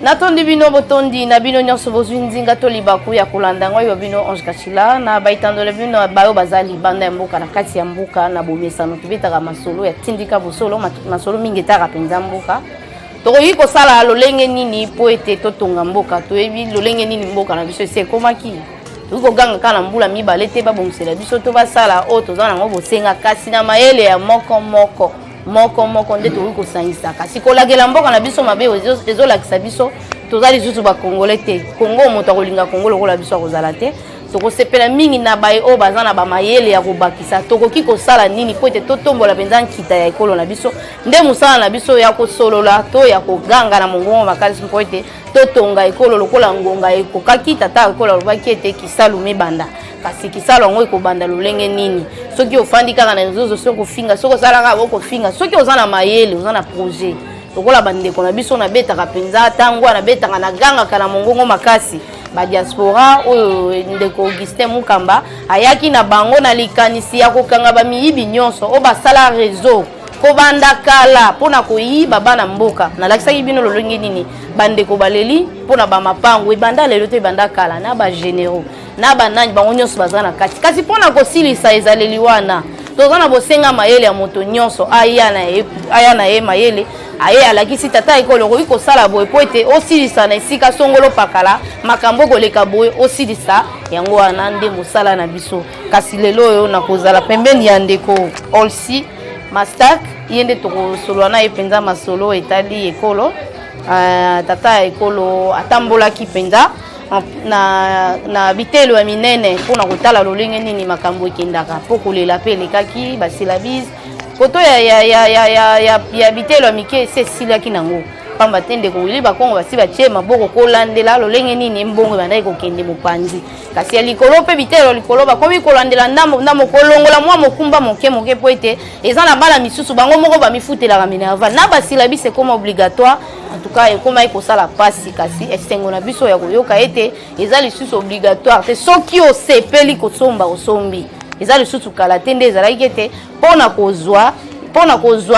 Natondi bino botondi na bino nyonso bozwi nzinga to libaku ya kolanda ngoyo bino Ange Kachila na baitandole bino bayo bazali banda ya mboka na kati ya mboka na bomesano tubetaka masolo ya tindika bosolo masolo mingi taka penza mboka tokoki kosala lolenge nini po ete totonga mboka toyebi lolenge nini mboka na biso ese komaki tokoki koganga kana mbula mibale te babongisela biso to basala o tozana ngo bosenga kasi na mayele ya moko nde tokoki kosangisa kasi kolagela mboka na biso mabe ezolakisa biso tozali lisusu bakongole te kongo moto akolinga kongo lokola biso akozala te tokosepela mingi na baye oyo baza na bamayele ya kobakisa tokoki kosala nini po ete totombola mpenza nkita ya ekolo na biso nde mosala na biso ya kosolola to ya koganga na mongongo makasi mpo ete totonga ekolo lokola ngonga ekokaki tata ekolo alobaki ete kisalu mibanda kasi kisalu yango ekobanda lolenge nini soki ofandi kaka na reseau soki kofinga soki osalaka bokofinga soki oza na mayele oza na projet lokola bandeko na biso nabetaka mpenza ntango nabetaka na gangaka na mongongo makasi ba diaspora oyo ndeko Augustin Mukamba ayaki na bango na likanisi ya kokanga ba miyibi nyonso o basala réseau ko banda kala pona koyiba bana mboka na lakisaki bino lolongi nini bandeko baleli pona ba mapango ebanda lelo to ebanda kala na ba généraux na banani bango nyonso bazana kati kasi pona kosilisa ezaleli wana tozana bosenga mayele ya moto nyonso aya na ye mayele aye alakisi tata ekolo koki kosala boye po ete osilisa na esika songolo pakala makambo koleka boye osilisa yango wana nde mosala na biso kasi lelo oyo nakozala pembeni ya ndeko Olsi Mastak ye nde tokosolola na ye mpenza masolo etali ekolo tata ekolo atambolaki mpenza na bitelo ya minene mpona kotala lolenge nini makambo ekendaka mpo kolela mpe elekaki basilabise koto ya bitelo ya mike ese esilaki nango pamba te ndeko wili bakongo basi batie maboko kolandela lolenge nini mbongo ebandaki kokende mopanzi kasi ya likolo mpe bitelo likolo bakomi kolandela ndamo kolongola mwa mokumba moke mpo ete eza na bala misusu bango moko bamifutelaka minerval na basilabise ekoma obligatoire en tout cas ekoma ekosala pasi kasi esengo na biso ya koyoka ete eza lisusu obligatoire te soki osepeli kosomba osombi eza lisusu kala te nde ezalaki ete mpona kozwa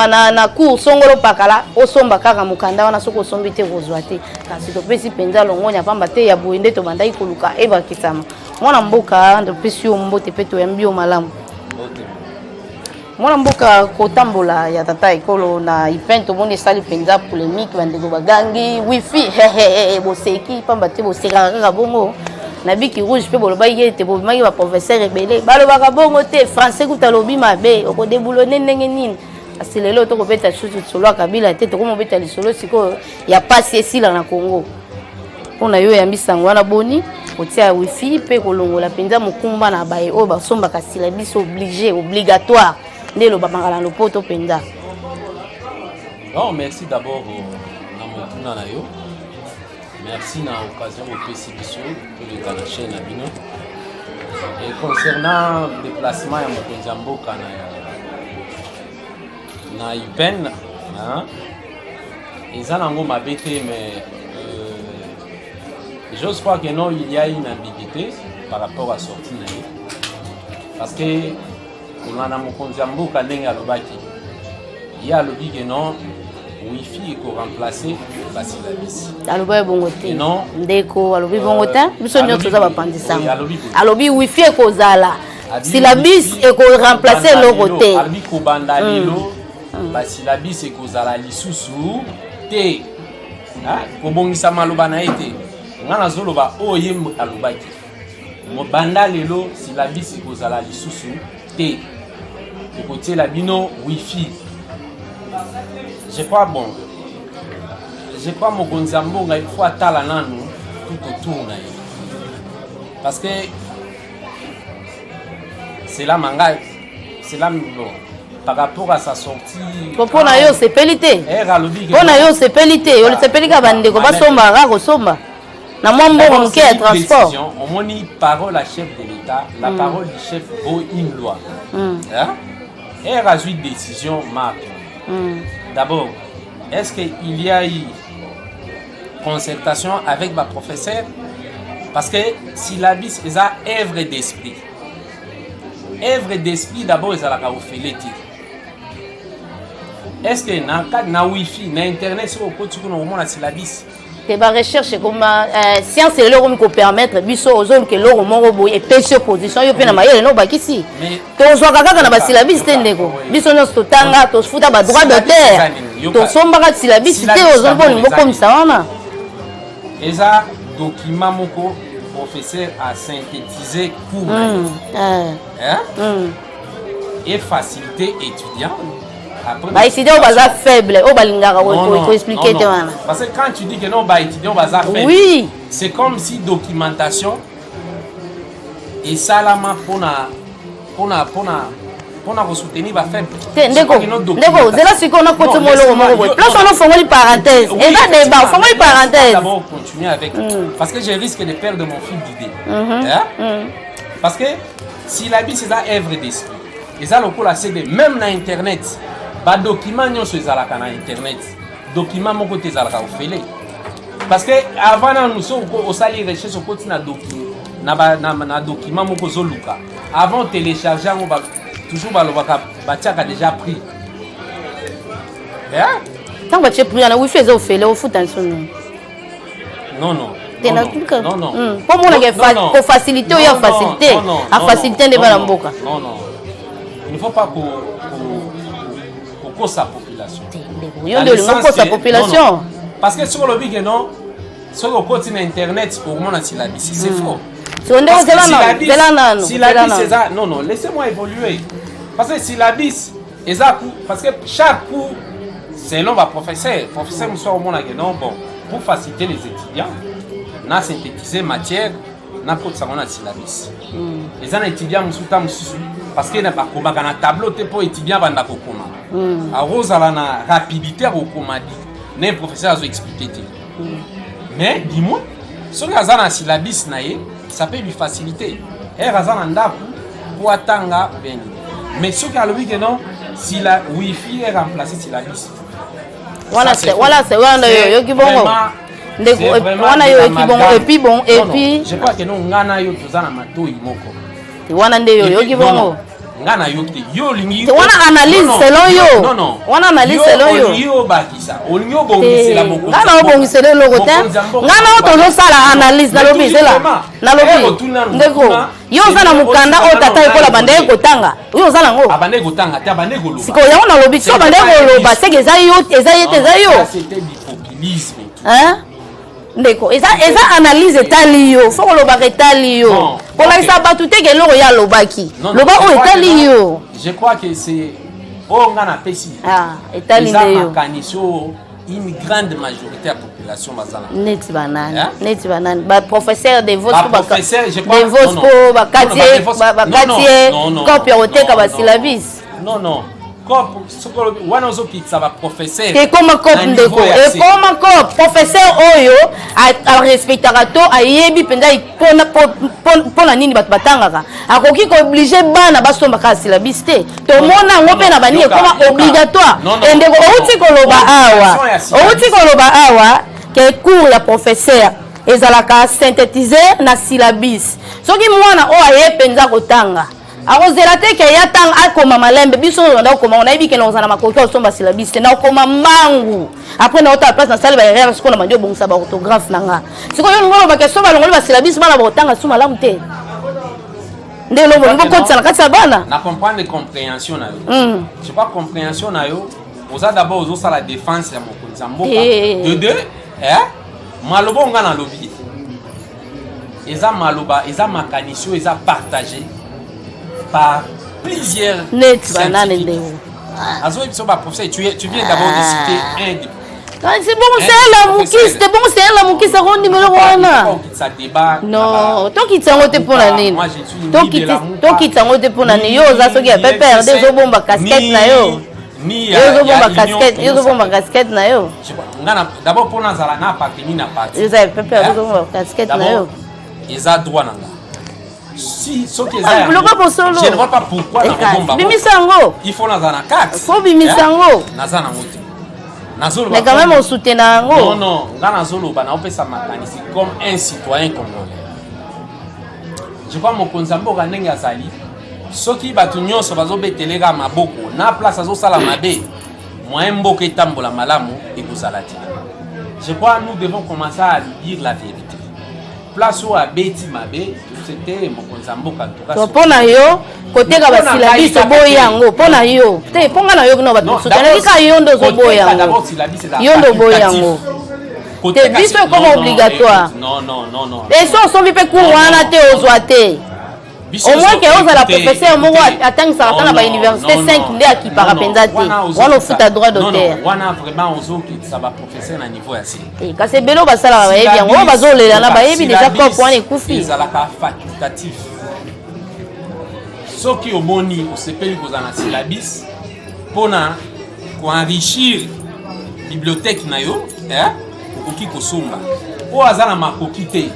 na cour songolo pakala osomba kaka mokanda wana soki osombi te kozwa te kasi topesi mpenza longoni apamba te ya boye nde tobandaki koluka ebakisama mwana mboka topesi yo mbote mpe toyambi yo malamu mwana mboka kotambola ya tata ekolo na ipen tomoni esali mpenza polémique bandeko bagangi wifi boseki pamba te bosekaka kaka bongo na biki rouge pe bolobaki ete bobimaki baprofesseur ebele balobaka bongo te français kuta lobi mabe okodebulone ndenge nini kasi lelo tokobeta lisusu lisolo ya kabila te tokomobeta lisolo sikoyo ya pasi esila na Congo mpona yo yambisango wana boni kotia wifi mpe kolongola mpenza mokumba na baye oyo basombaka sila biso obligatoire nde elobamaka na lopoto mpenza. Bon, merci d'abord na motuna na yo. Merci na occasion au PCBSO pour le chaîne à Bino. Et concernant le déplacement à Mokonzamboka na Ipen, ils ont un mabete, mais je crois que non, il y a une ambiguïté par rapport à sortie. Parce que on a Mokonzamboka n'enga lobaki. Il y a le dit que non. Wifi eko remplacer basilabisi alobi bongo te non ndeko alobi bongo te biso nyonso za bapandisa alobi wifi eko zala silabisi eko remplacer loko te alobi ko banda lelo basilabisi eko zala lisusu te ko bongisa maloba na ete ngana zoloba oye alobaki mo banda lelo silabisi eko zala lisusu te eko tiela bino wifi. Je crois bon. Je crois mon Gonzamboga il faut attendre nanu tout autour na. Parce que c'est là manga, c'est là bon, par rapport à sa sortie. Pour na yo c'est pelité. Pour na yo c'est pelité. On c'est pelika bande ko ba somba ra ko somba. Na mwambo moke ya transport. On moni parole à chef de l'État, la parole du chef vaut une loi. Elle a eu décision marque. D'abord, est-ce qu'il y a eu concertation avec ma professeur? Parce que syllabis est à œuvre d'esprit. Œuvre d'esprit, d'abord, c'est la caroufélette. Est-ce que dans le cas de Wi-Fi, dans Internet, sur le côté, on a syllabis? te ba recherche comme science et l'euro ko permettre biso ozol ke l'euro moko boy et pêche position yo pe na mayele no bakisi to zo kaka na basilabis te ndeko biso no totanga to futa ba droit d'auteur to somba ka silabis te ozol bon ngo comme ça wana eza document moko professeur a synthétisé cours et facilité étudiant. Bah étudiant on va faible, on va lingara pour expliquer te wana. Parce que quand tu dis que non bah étudiant on va faible. Oui. C'est comme si documentation et ça là pour soutenir va faible. Ndeko, zela siko na kote molo moko. Place on fait une parenthèse. Et là débat, faut une parenthèse. D'abord continuer avec parce que je risque de perdre mon fil d'idée. Parce que si la vie c'est ça œuvre d'esprit. Et ça le coup là c'est même na internet. Ba document nyonso ezalaka na internet. Document moko te ezalaka ofele. Parce que avant nous sommes au sali recherche au côté na document moko zoluka. Avant télécharger on va toujours batiaka déjà pris. Tant que tu pris na wifi zo ofele au foot attention. Non. Non. Pour pour faciliter ou y a facilité. À faciliter de la mboka. Non. Il ne faut pas qu'on sa population. Sa population. Parce que sur le big non, sur le côté internet pour moi c'est la bise, c'est faux. Non, laissez-moi évoluer. Parce que si la bise parce que chaque cours selon ma professeur me soit au monde non bon pour faciliter les étudiants, on a synthétisé matière na côté ça on a syllabus. Les étudiants musuta mususu parce que na bakoma kana tableau te pour étudiants banda kokoma. A rose ala na rapidité au komadi. Né professeur a expliqué. Mais dis-moi, ce que azana syllabus naé, ça peut lui faciliter. Et azana ndaku pour atanga ben. Mais ce que lui que non, si la wifi est remplacé syllabus. Voilà c'est yo qui bon. Wana yo et puis bon et puis je crois que non ngana yo tozana matoi moko. Wana nde yo ki bongo. Ngana yo te yo lingi. Wana analyse selon yo. Non. Wana analyse selon yo. Yo bakisa. Olingo bongisi la moko. Ngana bongisi le logo te. Ngana tozo sala analyse na lobi zela. Na lobi. Ndeko. Yo zana mukanda o tata ekola bande kotanga. Yo zana ngo. Abande kotanga te abande goloba. Siko ya na lobi so bande goloba c'est que ça yo. C'était du populisme. Ndeko eza analyse etali yo faut lo ba etali yo pour la ça ba tout que lo ya lo baki lo ba o etali yo je crois que c'est ngana pesi etali yo kanisho une grande majorité de la population bazala net banane ba professeur de vos ba quartier copie oteka ba syllabus non wana ozokitisa baprofesseur ekoma cop ndeko ekoma cop professeur oyo arespectaka to ayebi mpenza mpona nini bato batangaka akoki kooblige bana basombaka syllabus te tomona yango mpe na bani ekoma obligatoire endeko outi koloba awa ke cours ya professeur ezalaka synthétise na syllabus soki mwana oyo aye mpenza kotanga akozela te ke ya tang akoma malembe biso nda okoma on ayebi ke na ozana makoki osomba syllabus te na okoma mangu après na ota place na salle ba erreur siko na mandi obongisa ba orthographe nanga siko yo ngolo ba keso ba longoli ba syllabus bana ba otanga suma lamu te nde lo bongo kotsa na kati ya bana na comprendre compréhension na yo je pas compréhension na yo oza d'abord ozo sala défense ya mokonzi mboka de deux maloba nga na lobby eza maloba eza makanisio eza partagé par plusieurs scientifiques. Tu viens d'abord de citer un des... C'est bon, c'est la moukis, ça rend numéro 1. Non, tant qu'il s'en pour l'année. Tant qu'il s'en pour l'année, yo, ça se fait perdre des bombes à casquette na yo. Casquette na yo. D'abord pour Nazara na appartenu na parti. Ils avaient perdre des bombes à casquette na yo. Ils ont droit na. Si ce qui est je ne vois pas pourquoi il faut Nazana 4. Faut bimisango. Nazana Nazolo. Mais quand même on soutient nango. Non, Nazolo bana on peut ça mécaniser comme un citoyen congolais. Je crois mon konzambo kanenga zali. Soki batu nyonso bazobetelega maboko na place azo sala mabe. Moi mboka etambola malamu ekozala ti. je crois que nous devons commencer à dire la vérité. Place où à Betty Mabé, c'était mon Konzamboka. Pour yo, côté de la syllabus, boyango, pour yo. Pour yo, no, d'abord, syllabus, c'est T'es visto comme obligatoire. Non, non, non, non. Et ça, on s'en vit pas courant à te aux oités. Au moins que on a la professeur, on attend ça à la université 5 qui parapendate. On a fait à droit d'auteur. On a vraiment aux autres qui ça va professeur à niveau assez. Et quand c'est bello, ça va bien. On va zoler là, na bayebi déjà quoi point les coups. Ça la facultatif. Ce qui au moni, au CPI aux ana syllabus pour enrichir bibliothèque na yo, hein? Oki kosomba o azana makoki te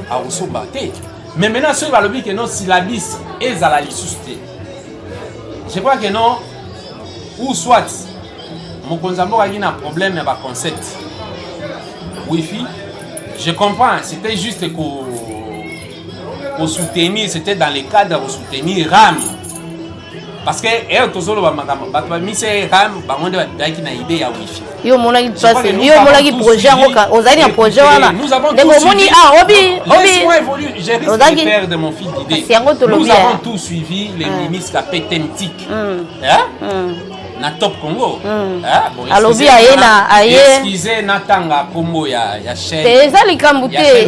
a kosomba te mais maintenant ceux va le dire que non syllabus ezala lisusu te je crois que non ou soit mokonzi mboka qui na problème ya ba concept wifi je comprends c'était juste pour soutenir c'était dans le cadre pour soutenir RAM parce que tozolo ba makamba bato ba mise RAM ba monde ba daki na idée ya wifi yo mona qui passe yo mona qui projet ngoka ozali un projet wana ndeko moni obi j'ai risqué de perdre mon fil d'idée nous avons tous suivi les ministres à Petentik na Top Congo bon alobi ayena excusez natanga kombo ya chef ezali kambuté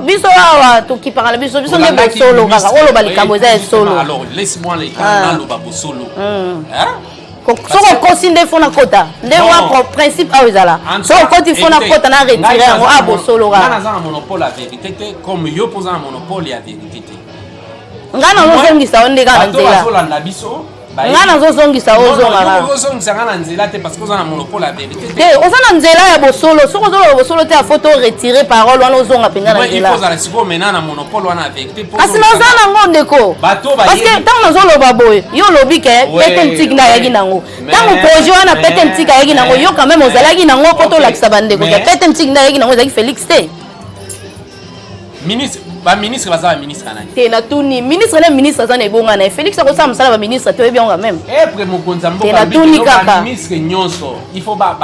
biso awa to ki parle biso ne solo kaka olo bali kambo za solo alors laisse-moi les canaux lo babo solo soko kosinde fona kota ndewa principe a ezala soko koti fona kota na retirer ngo abo solo ga na za monopole la vérité comme yo posa monopole ya vérité ngana lozongisa onde kana nzela solanda biso ngana zozongisa ozonga ozongisa ngana nzela te parce que oza na monopole la vérité te oza na nzela ya bosolo soko ozolo bosolo te a photo retirer parole wana ozonga penga na nzela il faut siko mena na monopole wana vérité kasi naza nango ndeko parce que ntango nazoloba boye yo lobi ke pete ntiki na yaki nango ntango projet wana pete ntiki ayaki nango yo quand même ozalaki nango po tolakisa bandeko ke pete ntiki na yaki nango ezalaki Félix te ministre ba ministre bazala ministre kanani te na tuni ministre na ministre azana ebonga na Félix akosala msala ba ministre te bien même après mokonzi mboka ba ministre nyonso il faut pas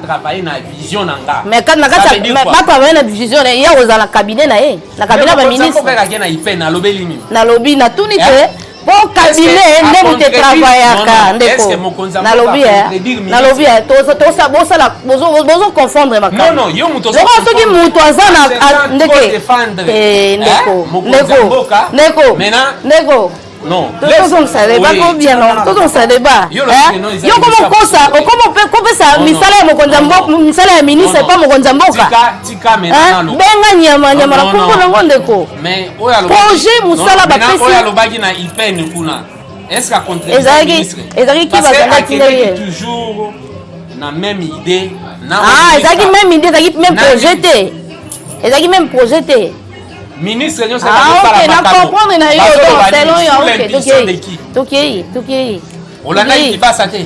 travailler na vision nanga mais quand na kata ba travailler na vision ya ozala cabinet na ye na cabinet ba ministre ko ka na ipena lobeli nini na lobi na tuni te bon cabinet ndemo te travaillaka ndeko na lobi to bozo confondre makamba non yo muto soki muto azana ndeko non tout ça débat combien non tout ça débat yo comment ça misala ya mokonza mboka misala ya ministre pas mokonza mboka tika maintenant benga nyama na kombo nango ndeko mais oya projet musala ba pesi oya lobaki na ipene kuna est-ce qu'à contre ezaki ki bazanga tindeli toujours na même idée na ezaki même idée ezaki même projet ezaki même projet ministre nyonso na comprendre na yo selon yo toki olandaki kibasa te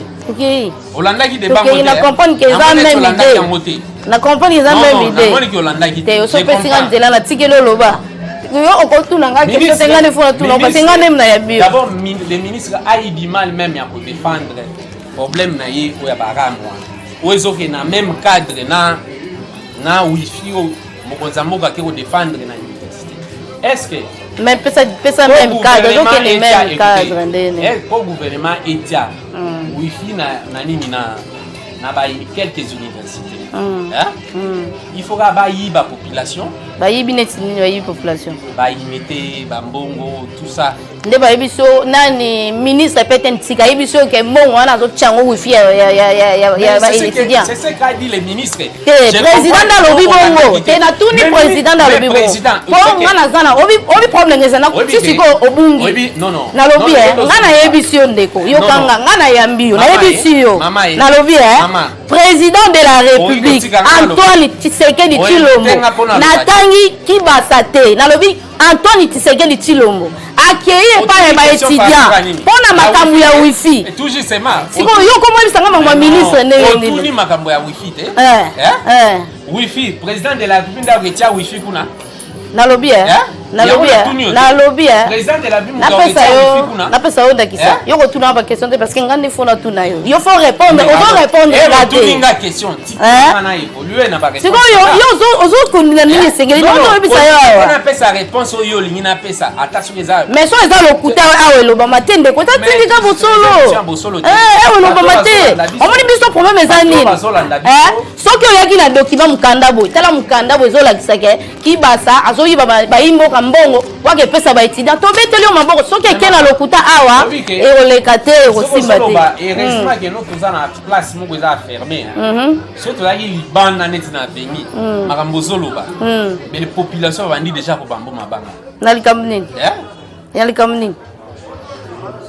olandaki de bango te na comprendre que ça même idée na comprendre que ça même idée te yo so pesinga nzela na tikelo loba yo okotuna nga question te ngane fona tuna parce que ngane mna ya bio d'abord les ministres aïdi mal même ya ko défendre problème na ye ko ya baramwa ozo ke na même cadre na wifi mokonza mboka ke ko défendre na est-ce que même pesa même cadre donc les mêmes cadre ndene pour gouvernement etia wifi na nini na ba quelques universités il faudra ba yiba population ba yibi neti nini ba yibi population ba yimete ba mbongo tout ça nde ba yibi so nani ministre pete ntika yibi so ke mbongo wana zo chango wifi ya étudiant c'est ce qu'a dit le ministre président da lobi bongo te na tuni président da lobi bongo ko ngana zana obi problème ngezana sisi ko obungi non na lobi ngana yebi yo ndeko yo kanga ngana yambi yo na yebi yo na lobi président de la République Antoine Tshisekedi Tshilombo natangi kibasate na lobi Antoine Tshisekedi Tshilombo accueillir par les étudiants pona makambu ya wifi toujours c'est ma siko yo komo bisanga mama ministre ndenge ni makambu ya wifi te wifi président de la République nda ketia wifi kuna na lobi na lobby président de la BIM na pesa yo ndakisa yo ko tuna ba question parce que ngande fona tuna yo faut répondre on répondre raté nga question tikana évoluer na ba question yo ozo konina nini sengeli no to bisa yo na pesa réponse yo lingi na pesa attention eza mais so eza lokuta awe loba matende ko ta tindika bosolo loba mate omoni biso problème eza nini soki oyaki na document mukanda boy tala mukanda boy ezolakisa ke kibasa azoyiba bayimboka mbongo wake pesa ba étudiant to beteli maboko soki eke na lokuta awa eoleka te ekosimba te heureusement que nous toza na place moko eza fermé surtout là il banda net na veni makambo zoloba mais les populations bandi déjà ko bambo mabanga na likamnini ya likamnini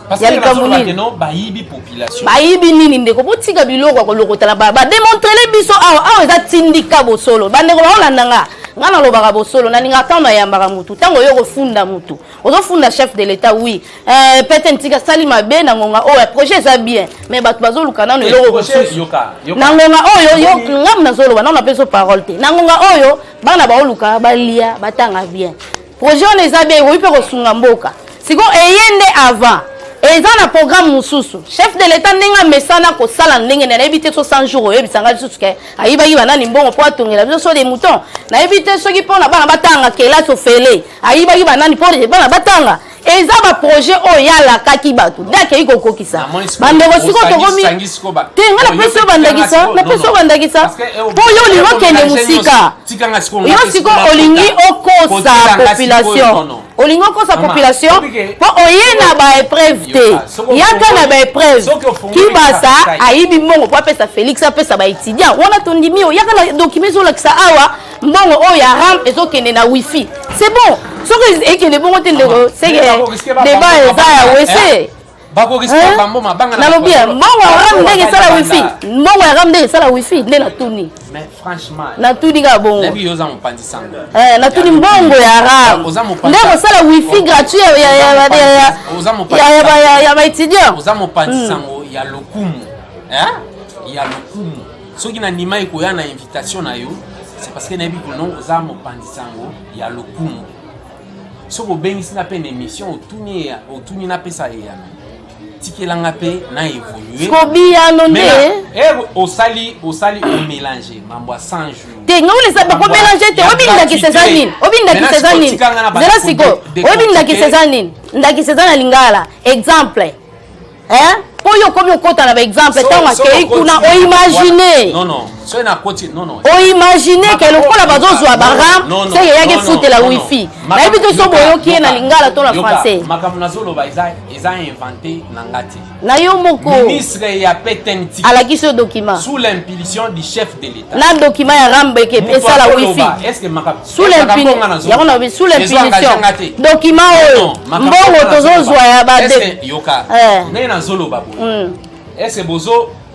parce que non bayibi population bayibi nini ndeko botika biloko ko lokota ba démontrer biso awa eza tindika bosolo bandeko baolandanga ngana lobaka bosolo na ninga tano yambaka mutu tango yo kofunda mutu ozofunda chef de l'état oui peut-être ntika sali mabe na ngonga projet ça bien mais bato bazoluka nano eloko bosusu na ngonga yo ngam na zolo bana na peso parole te na ngonga oyo bana baoluka balia batanga bien projet on eza bien oui pe kosunga mboka siko eyende avant eza na programme mususu chef de l'état ndenga mesana ko sala ndenge na ebité so 100 jours oyebisanga lisusu ke ayiba nani mbongo po atongela biso so des moutons na ebité soki pona bana batanga kela so fele ayiba nani po bana batanga eza ba projet oyala kaki bato dake iko kokisa bandeko siko tokomi te ngala peso bandakisa po yo lingo kende musika yo siko olingi okosa population olingo kosa population po oyena ba épreuve te yaka na ba épreuve kibasa ayibi mbongo po apesa Félix apesa ba étudiant wana tondimi yaka na document zo lakisa awa mbongo oyo ya ram ezokende na wifi c'est bon soki ekende bongo te ndeko seke débat eza ya wese nalobi mbongo ya ram ndenge esala wifi mbongo ya ram ndenge esala wifi nde natuni natuni kaka bongo natuni mbongo ya ram nde kosala wifi gratuit ya baétudiant oza mopanzi sango ya lokumu soki na ndima ekoya na invitation na yo c'est parce que nayebi kono oza mopanzi sango ya lokumu soki obengisi na mpe na émission otuni na pesa eyana tikelanga mpe na évolue kobiyano nde osali omélange mambo ya 100 jours te ngawulesa bakomélange te obindaki seza nini zela siko obindaki seza nini ndaki seza na lingala exemple oyo komi okota na ba exemple tango akei kuna oimagine oimagine ke lokola bazozwa baram seke yake futela wifi nayebi te so boyoki ye na lingala to na français makambo nazoloba eza inventé na ngati na yo moko ministre ya petenti alakisi yo document sous l'impulsion du chef de l'état na document ya rambe ke esala wifi sous l'impulsion document oyo mbongo tozozwa ya bade yoka ndenge nazoloba boye est-ce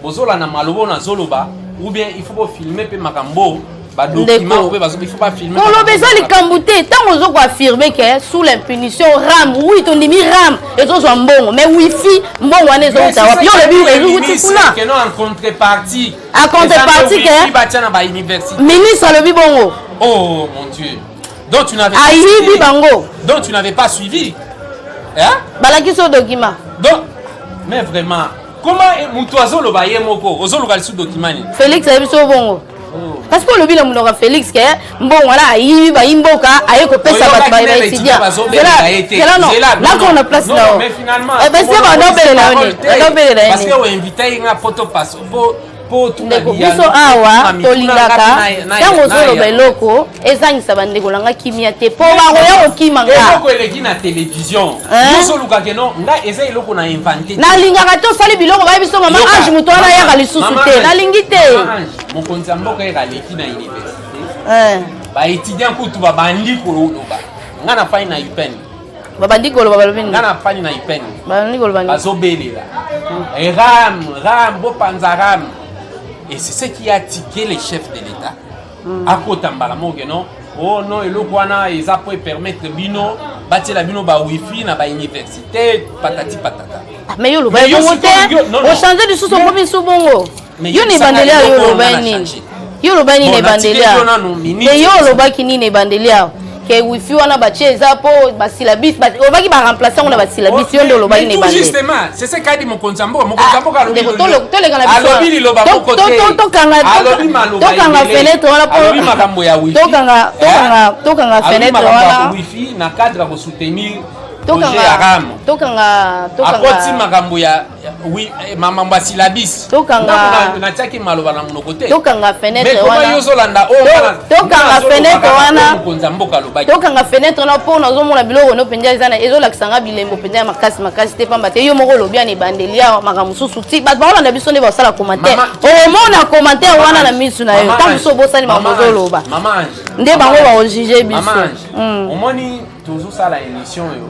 bozola na malobo nazoloba ou bien il faut filmer pe makambo ba document pe il faut pas filmer koloba eza likambo te ntango ozoko affirmer ke sous l'impulsion ram oui tondimi ram ezozwa mbongo mais wifi mbongo wana ezouta wapi yo lobi ezukuti kuna en contrepartie ke batia na ba université ministre alobi bongo oh mon dieu donc tu n'avais ayibi bango donc tu n'avais pas suivi balakisi yo document donc mais vraiment comment mutu azoloba ye moko ozoluka lisu document ni Félix ayebi so bongo parce que olobi na munoko Félix ke mbongo wana ayibi bayimboka aye kopesa bato baétudiant nakona place na mais finalement basi bandobelela parce que oinvite nga poto passe ndeko biso awa tolingaka ntango ozoloba eloko ezangisa bandeko nanga kimia te po bakoya kokima ngaeloko eleki na télévision osolukake no nga eza eloko na invente nalingaka te osali biloko baye biso mama ange moto wana yaka lisusu te nalingi te mokonzi ya mboka yeka leki na université baétudiant kutu babandi koloba nga na fani na UPEN babandi koloba balobi nga na fani na UPEN bazobelela ram bopanza ram. Et c'est ce qui a tiqué les chefs de l'État. À côté de non, oh non, et le Kwana, ils ont permettre bino, bâtir la bino ba wifi na ba université, patati patata. Mais yo lo ba monter, on changer de sous premier sous bongo. Yo ne bandelia yo lo ba nini. Yo lo ba nini bandelia. Mais yo lo ba kini ne bandelia. que wifi wana batie eza po basilabis obaki ba remplacer on a basilabis yo ndo lobaki ne bande justement c'est ce qu'a dit mon konzambo alobi alobi liloba moko te alobi maloba tokanga fenêtre wana po alobi makambo ya wifi tokanga fenêtre wana wifi na cadre ko soutenir akoti makambo ya mambo ya silabis na tiaki maloba na monoko te tokanga fenêtre wana yozolanda tokanga fenêtre wana tokanga fenêtre wana mpo nazomona biloko no mpenza eza ezolakisanga bilembo mpenza ya makasi te pamba te yo moko olobi ya na ebandeli ya makambo mosusu ti bato baolanda biso nde basala commentaire omona commentaire wana na misu na yo ntango so bosali makambo ozoloba nde bango baojuge biso omoni tozosala émission oyo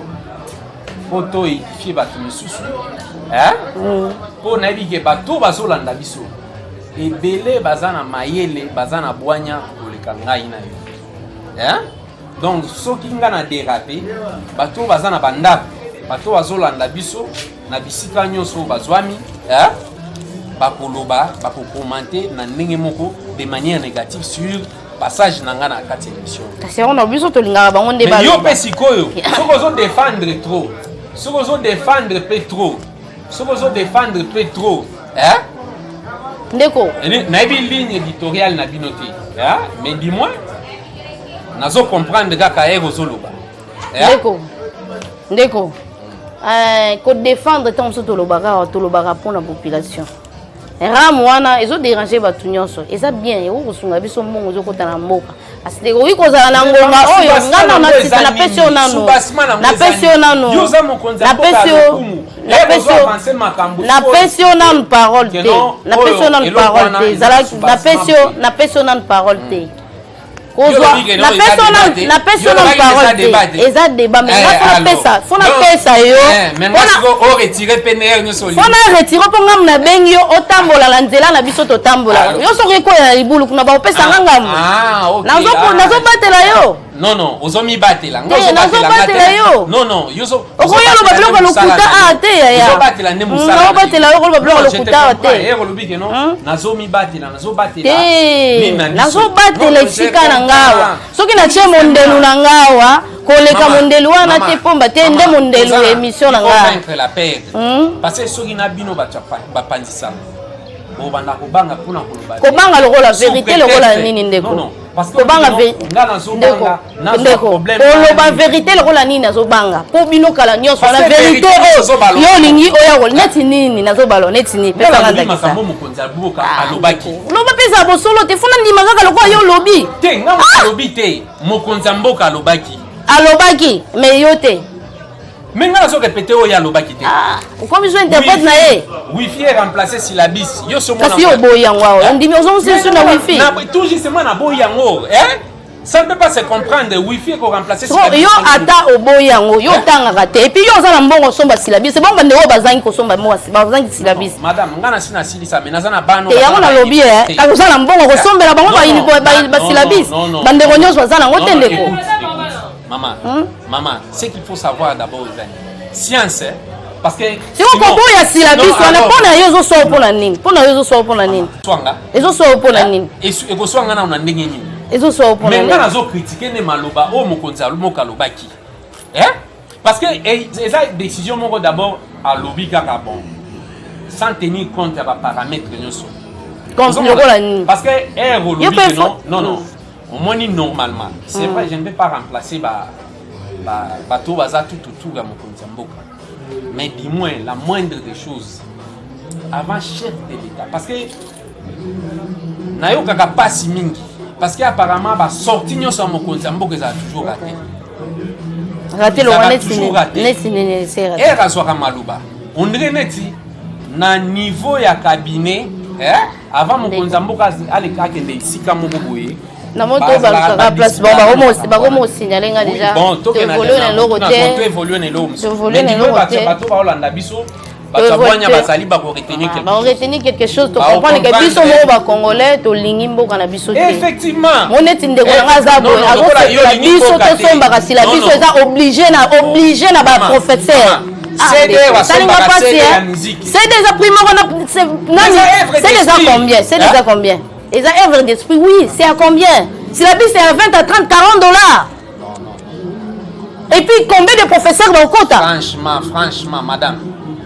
photo édifier bato misusu mpo nayebi ke bato bazolanda biso ebele baza na mayele baza na bwanya koleka ngai na yo donc soki nga na dérape bato baza na bandako bato bazolanda biso na bisika nyonso bazwami bakoloba bakokomante na ndenge moko de manière négative sur passage na nga na kati ya émission kasi on a biso tolingaka bango nde yo mpe sikoyo soki ozodefendre trop soki ozodefendre mpe trop soki ozodefendre mpe trop ndeko nayebi ligne éditoriale na bino te mais dis-moi nazocomprendre kaka ere ozoloba ndeko kodefendre ntango mosusu tolobaka mpona population ramu wana ezodérange bato nyonso eza bien ekokosunga biso mbongo ezokota na mboka asite oyi kozala na ngonga oyo ngana natisa napesi yo nano napesi yo nano parole te napesi yo nano parole te napesi yo nano parole te eza débat mais fona pesa yo fona retire mpo ngamu nabengi yo otambola na nzela na biso totambola yo soki ekoya na libulu kuna baopesanga ngamu nazobatela yo non ozomibatela nazobatela yo okoyoloba biloko lokuta te yaya naobatela yo koloba biloko lokuta te nazobatela esika na ngawa soki natie mondelu na ngawa koleka mondelu wana te pomba te nde mondelu émission na ngawa parce que soki na bino bapanzisana obanda kobanga mpona koloba kobanga lokola vérité lokola nini ndeko kobanga ndeko koloba vérité lokola nini nazobanga mpo bino kala nyonso na vérité oyo yo olingi oya neti nini nazobalo neti nini loba pesa bosolo te funa ndima kaka lokola yo olobi te nga olobi te mokonzi ya mboka alobaki mais yo te mais nga nazo répéter oyo alobaki te comme je interprète na ye wifi est remplacé syllabis yo so mona kasi yo boy yango awo ndimi ozonsi sur na wifi na tout justement na boy yango ça ne peut pas se comprendre wifi ko remplacer syllabis yo ata oboy yango yo tangaka te et puis yo za na mbongo somba syllabis c'est bon bande o bazangi ko somba mo bazangi syllabis madame nga na sina silisa mais naza na bano te yango na lobby ka za na mbongo ko sombela bango ba syllabis bande ko nyonso za na ngote ndeko Maman, ce qu'il faut savoir d'abord, science, parce que si on comprend la syllabus, on a pas na yozo so pona nini, pona yozo so pona nini. Swanga. Ezo so pona nini. Et ko swanga na ndenge nini. Ezo so pona nini. Mais nga nazo critiquer ne maloba o mokonza moka lobaki. Parce que eza décision moko d'abord à lobby kaka bon. Sans tenir compte des paramètres nyonso. Comme lokola nini. Parce que lobby non. Au moins normalement, c'est vrai, je ne vais pas remplacer bateau baza tout autour à mon Mboka. Mais dis-moi la moindre des choses avant chef de l'État. Parce que nayo kaka pasi mingi. Parce qu'apparemment ba sorti nyo sur mon Mboka ça a toujours raté. Raté le net et rasoka maluba. On dirait neti na niveau ya cabinet avant mon Mboka allez ka kende isika moko boye. Na moto ba place ba komo signaler nga déjà évoluer na logo te évoluer na logo mais bato ba Hollanda biso bato bonya basali ba ko retenir quelque chose to comprendre que biso mo ba congolais to lingi mboka na biso te effectivement moneti ndeko nga za boy azo biso to somba ka sila biso eza obligé na ba professeur c'est déjà primo c'est déjà combien Et ça œuvre d'esprit, oui, c'est à combien? Si la bille c'est à 20 à 30, 40 $. Et puis combien de professeurs dans le quota? Franchement, madame.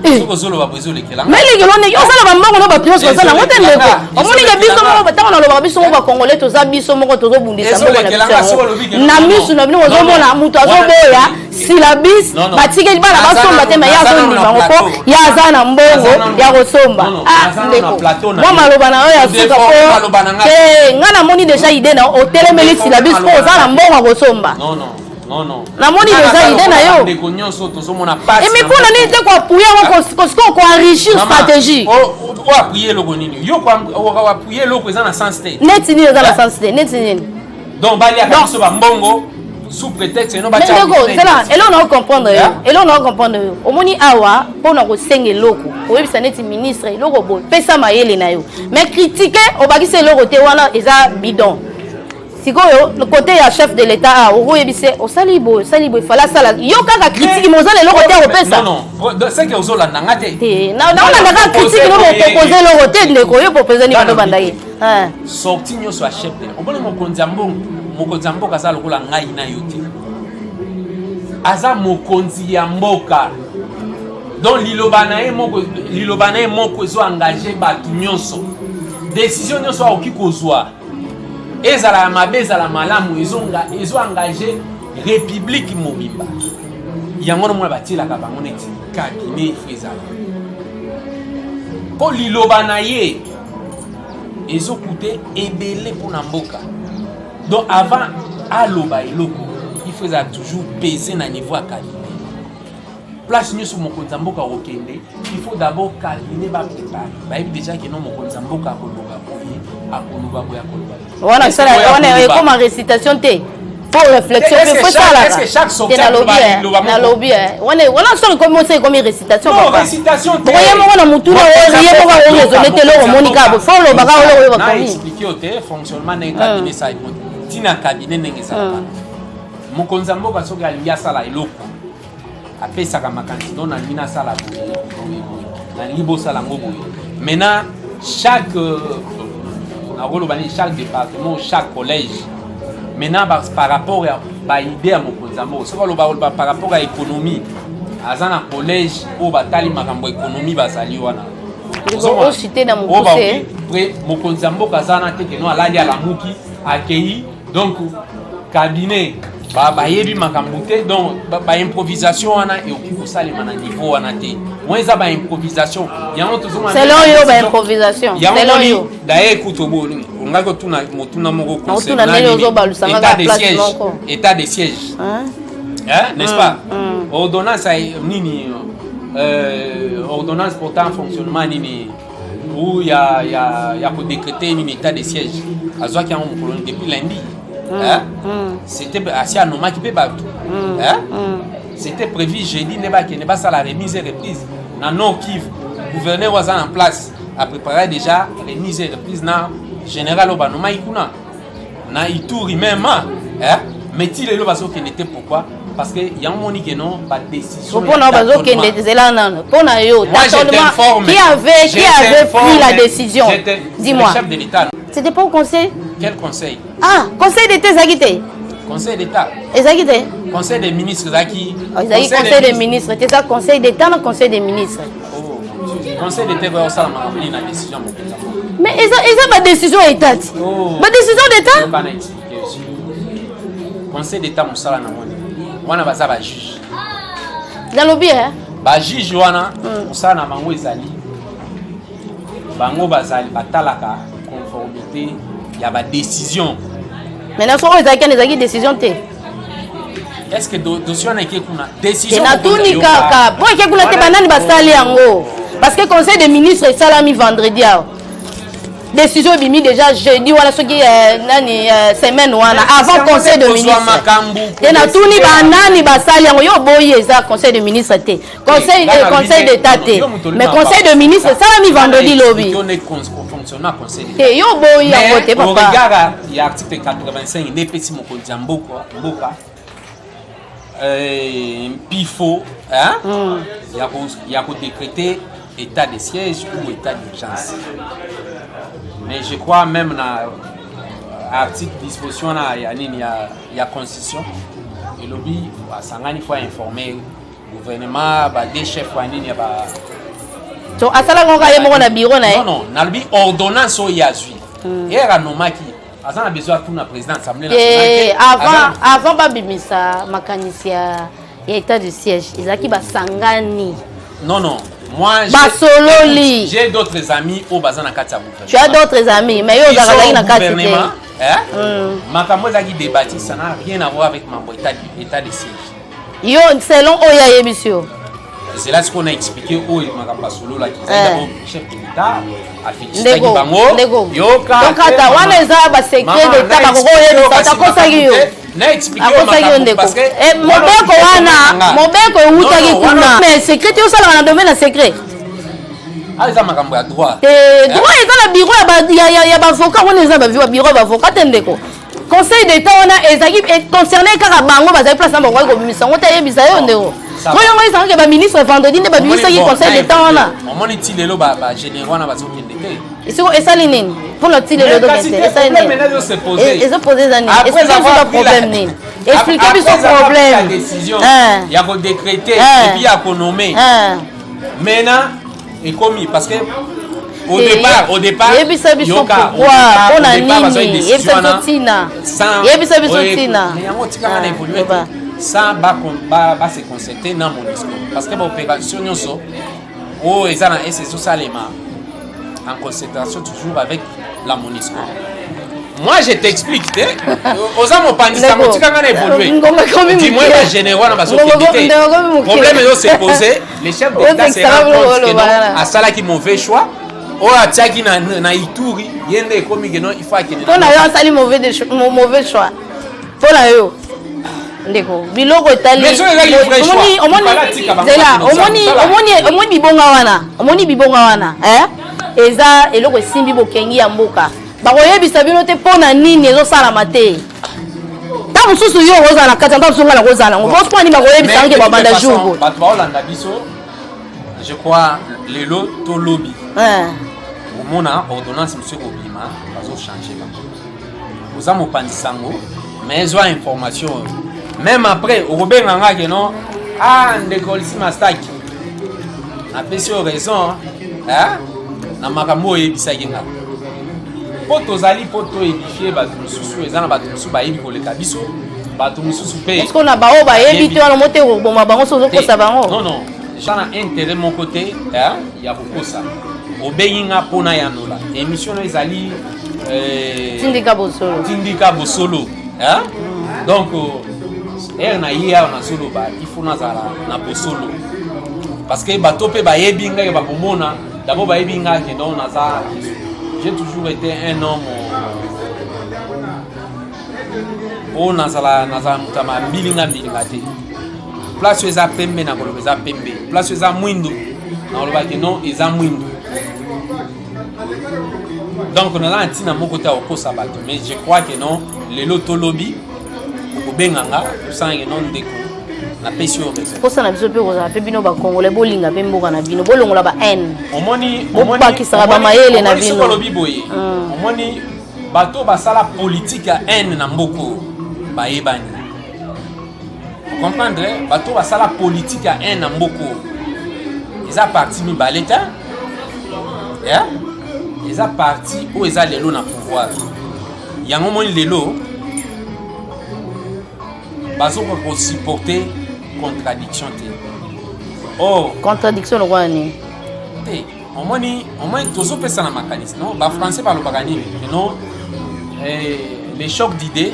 Mais les gens ça la bango no ba pions ça na ngote ndeko. Omoni ke biso mo ba tanga na lo ba biso mo ba congolais to za biso mo ko to zo bundisa mo na misu na bino zo mona mutu azo boya silabis batike bana basomba te me ya zo ndima ngoko ya za na mbongo ya kosomba. Ah ndeko. Moi maloba na oya suka ko. Ngana moni déjà idée na hotel meli silabis ko za na mbongo kosomba. Non. La moni déjà idée na yo. Et mais pour nani te ko appuyer ko enrichir stratégie. O appuyer loko nini? Yo ko appuyer loko za na sens te. Net ni za na sens te, net ni. Donc bali ya biso ba mbongo sous prétexte no ba tia. C'est là, et là on va comprendre. Et là on va comprendre. O moni awa pour na ko senge loko. O yebisa net ministre loko bo. Pesa mayele na yo. Mais critiquer o bakise loko te wana eza bidon. Le côté ya chef de l'État, au yebise, au salibo, il fallait ça. Yo kaka critique mo zale le côté européen ça. Non, c'est que ozola nangate. Na na critique no proposer le côté de ko yo proposer ni bando bandaye. Ah. Sorti nyo so chef de. Obole mokonzi mboka za lokola ngai na yote. Aza mokonzi ya mboka. Donc lilobanae moko zo engagé batu nyonso. Décision nyonso oki kozwa. Ezala mabe ezala malamu ezo engagé république mobimba yango no mona batila ka bango neti cabinet fezala po liloba na ye ezo coûter ebele pour na mboka. Donc avant aloba eloko il faut toujours peser na niveau à cabinet place nyonso mokonzi mboka okende il faut d'abord cabinet ba préparer ba déjà que non mokonzi mboka akoloba boye akoloba boye akoloba. Voilà ça on comme en récitation t pour réflexion faut ça là. Est-ce que chaque sortie na lobby on sort comme récitation non récitation t voyez moi na mutu na riye ko ka raisonner te lo monika bo faut lo baka lo ba komi expliquer au fonctionnement d'un cabinet ça tina cabinet ndenge ça mokonzi mboka soki alingi sala eloko apesaka makanisi donc nalingi nasala nalingi bosala ngo boye. Maintenant chaque département, chaque collège maintenant par rapport à l'idée à mon soki par rapport à l'économie aza na collège o batali makambo économie bazali wana o cité na mokuse mokonzi mboka aza na te keno alali ala muki akei donc cabinet bayebi makambo te donc improvisation wana eoki kosalema na niveau wana te moi eza improvisation yango tozomona selon yo improvisation selon yo d'ailleurs écoute ongaki otuna motuna moko état de siège n'est-ce pas ordonnance nini ordonnance portant fonctionnement nini où il y a pour décréter un état de siège azwaki yango mokolo depuis lundi. C'était assez anormal qui peut battre. C'était prévu jeudi ne pas ça la remise et reprise. Dans Nord Kivu, gouverneur was en place a préparé déjà remise et reprise na général Obanoma Ikuna. Na Ituri même mais il est là parce que n'était pourquoi parce que y a un moni que non pas décision. Pour nous parce que n'était là non. Pour nous yo qui avait pris la décision. Dis-moi. Le chef de l'État. C'était pas au conseil? Quel conseil? Ah, conseil d'État Zagité. Conseil d'État. Zagité. Conseil des ministres Zaki. Conseil des ministres. C'est ça conseil d'État ou conseil des ministres? Oh, conseil d'État va ça la décision. Mais ils ont pas décision d'État. Ma décision d'État? Conseil d'État musala na moni. Wana baza ba juge. Dans le bien. Ba juge wana musala na bango ezali. Bango bazali batalaka conformité il y a des décisions. Maintenant, si vous avez une décision, est-ce que dossier n'a été une décision? Parce que le conseil des ministres est salami vendredi. Décision est mise déjà jeudi ou semaine avant le conseil de ministres. Conseil de ministres. Conseil d'État. Mais conseil de ministres est salami vendredi lobby. Mais au regard de l'article 85, il est pifo, il y a décréter état de siège ou état d'urgence. Mais je crois même dans l'article disposition, il y a constitution. et lobby sangani faut informer gouvernement ba des chefs wa nini ba to asala ngo kaye mo na bureau na non na lobby ordonnance o yazui era nomaki azana besoin pour la présidente assemblée nationale avant ba bimisa makanisia ya état de siège ezaki ba sangani non moi j'ai d'autres amis au bazana kati ya gouvernement. Tu as d'autres amis mais yo zakazaki na kati gouvernement makambo ezaki débattu ça n'a rien à voir avec mambo état de siège. Yo selon oya yebisio. C'est là ce qu'on a expliqué au makambo solo là qui d'abord chef de l'État a félicité bango. Yo ka. Donc ata wana eza ba secret d'état ba ko yebisa ta kosaki yo. Na expliqué makambo parce que mobeko wana mobeko utaki kuna mais secret yo sala na domaine na secret. Ah ça makambo ya droit. Droit eza na bureau ya ba avocat wana eza ba bureau ba avocat tendeko. Conseil d'état wana ezaki concerné kaka bango bazali place na bango ko bimisa ngo ta yebisa yo ndeko. Moi on va dire que ba ministre vendredi ne ba bimisa ki conseil d'état wana. On moni ti lelo ba général wana ba zokende te. Isiko esali nini? Pour le ti lelo donc esali nini? Et se poser ça nini? Est-ce que c'est un problème nini? Expliquez-moi son problème. Il y a qu'on décréter et puis il y a qu'on nommer. Maintenant est commis parce que au départ yoka on a nini yebisa tina yebisa bisotina sans ba se concerter dans mon discours parce que l'opération nyonso o ezana et c'est salema en concentration toujours avec la MONUSCO. Moi je t'explique oza mo pandisa mo tika ngana évoluer dis-moi la général na baso kité problème est se poser les chefs d'état se rendent compte que non à ça là qui mauvais choix o atiaki na Ituri yende komi que non il faut que on a eu un sali mauvais choix pour la yo ndeko biloko etali omoni bibonga wana eza eloko esimbi bokengi ya mboka bakoyebisa bino te mpona nini ezosalama te ntango mosusu yo ozala na kati ya ntango mosusu nga na kozala ngo mpo nini bakoyebisa ange babanda jour bato baolanda biso je crois lelo to lobi omona ordonnance monsieur kobima bazochange bango oza mopanzi sango mais ezwa information même après okobenga ke non ndeko lisima staki apesi yo raison na makambo oyebisaki nga po tozali po toedifie bato mosusu eza na bato mosusu bayebi koleka biso bato mosusu mpe est-ce qu'on a bao bayebi te wana mote koboma bango so ozokosa bango non eza na intérêt moko te ya kokosa obengi nga mpona yanola émission ezali tindika bosolo donc ere na ye awa nazoloba ifo nazala na bosolo parce que bato mpe bayebi ngaki bakomona d'abord bayebi ngaki donc naza j'ai toujours été un homme o nazala mutama mbilinga te place eza pembe na koloba eza pembe place eza mwindu na koloba ke non eza mwindu donc naza na ntina moko te akokosa bato mais je crois que non lelo tolobi okobenganga osanga ke non ndeko napesi yo raison kosana biso mpe kozala mpe bino bakongole bolinga mpe mboka na bino bolongola ba haine bobakisaka bamayele na bino sokolobi boye omoni bato basala politique ya haine na mboko bayebani comprendre bato basala politique ya haine na mboko eza parti mibale te eza parti oyo eza lelo na pouvoir yango moni lelo bazoka kosupporter contradiction te contradiction lokwa nini te omoni tozopesa na makanisi non bafrançais balobaka nini non les chocs d'idées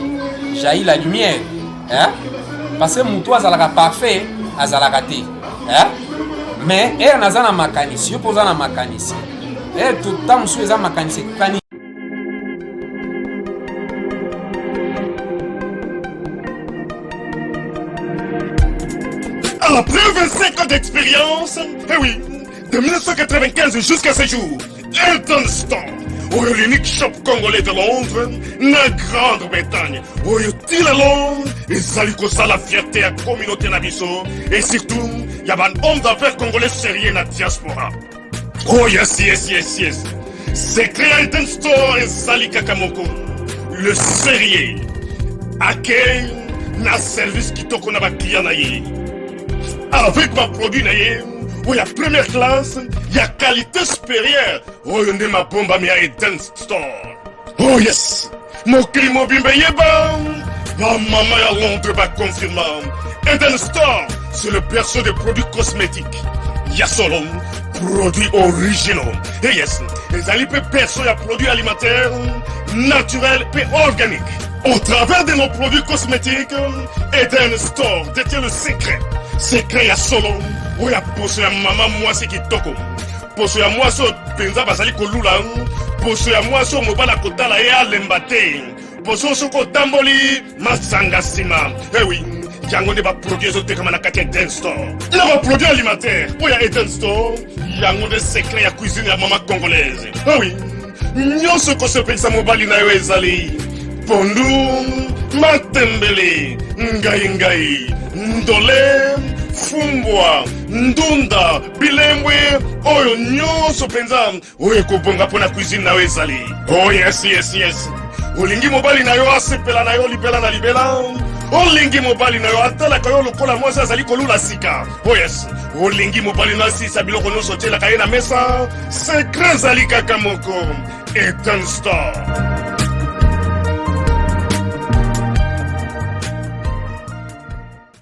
jaillit la lumière parce que moto azalaka parfait azalaka te mais ere naza na makanisi yo mpo oza na makanisi tota mosusu eza makanisi ekokani Après 25 ans d'expérience, eh oui, de 1995 jusqu'à ce jour, Eltonstan, l'unique shop congolais de Londres, la Grande-Bretagne, il est Londres, et Zaliko ça la fierté à la communauté Nabiso, et surtout, il y a un homme d'affaires congolais sérieux dans la diaspora. Oh yes. C'est créé Eltonstan et Zalika Kamoko, le sérieux, accueil, na service kitoko na ba client na ye. Avec ma produit na ye, il y a première classe, il y a qualité supérieure. Oh, il y a ma bombe à Eden Store. Oh yes, mon client bimbe yeba. Ma maman à Londres va confirmer. Eden Store, c'est le perso des produits cosmétiques. Il y a solo produits originaux. Et yes, les alipes perso, il y a produits alimentaires, naturels et organiques. Au travers de nos produits cosmétiques, Eden Store détient le secret. Secret ya solo, oya poso ya mama mwasi kitoko. Poso ya mwasi penza bazali kolula, poso ya mwasi mobala kotala ye alemba te. Poso soko tamboli masanga sima. Eh oui, yango ne ba produit ezoteka na kati ya Eden Store. Na ba produit alimentaire, oya Eden Store, yango de secret ya cuisine ya mama congolaise. Eh oui, nyonso ko se pensa mobali na yo ezali. Pondu, matembele, ngai, ndole, fumbwa, ndunda, bilembwe, oyo nyonso penza, oyo kobonga pona cuisine na ezali. Oh yes. Olingi mobali na yo asepela na yo libela na libela. Olingi mobali na yo atala kayo lokola mwasi azali kolula sika. Oh yes. Olingi mobali na sisa biloko nyonso tiela kaye na mesa. Secret zali kaka moko. Eden Store.